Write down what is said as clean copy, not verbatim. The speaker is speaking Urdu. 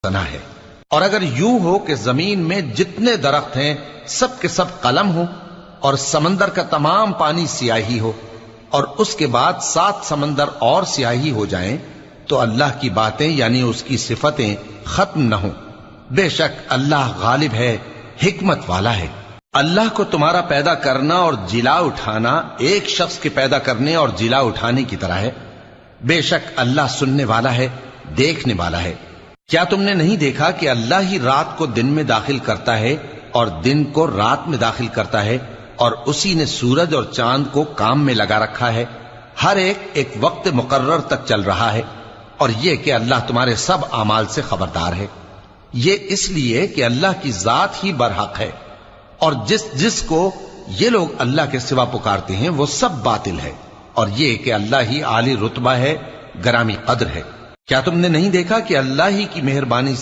سنا ہے۔ اور اگر یوں ہو کہ زمین میں جتنے درخت ہیں سب کے سب قلم ہو اور سمندر کا تمام پانی سیاہی ہو اور اس کے بعد 7 سمندر اور سیاہی ہو جائیں تو اللہ کی باتیں یعنی اس کی صفتیں ختم نہ ہوں۔ بے شک اللہ غالب ہے، حکمت والا ہے۔ اللہ کو تمہارا پیدا کرنا اور جلا اٹھانا ایک شخص کے پیدا کرنے اور جلا اٹھانے کی طرح ہے۔ بے شک اللہ سننے والا ہے، دیکھنے والا ہے۔ کیا تم نے نہیں دیکھا کہ اللہ ہی رات کو دن میں داخل کرتا ہے اور دن کو رات میں داخل کرتا ہے، اور اسی نے سورج اور چاند کو کام میں لگا رکھا ہے، ہر ایک وقت مقرر تک چل رہا ہے، اور یہ کہ اللہ تمہارے سب اعمال سے خبردار ہے۔ یہ اس لیے کہ اللہ کی ذات ہی برحق ہے، اور جس کو یہ لوگ اللہ کے سوا پکارتے ہیں وہ سب باطل ہے، اور یہ کہ اللہ ہی عالی رتبہ ہے، گرامی قدر ہے۔ کیا تم نے نہیں دیکھا کہ اللہ ہی کی مہربانی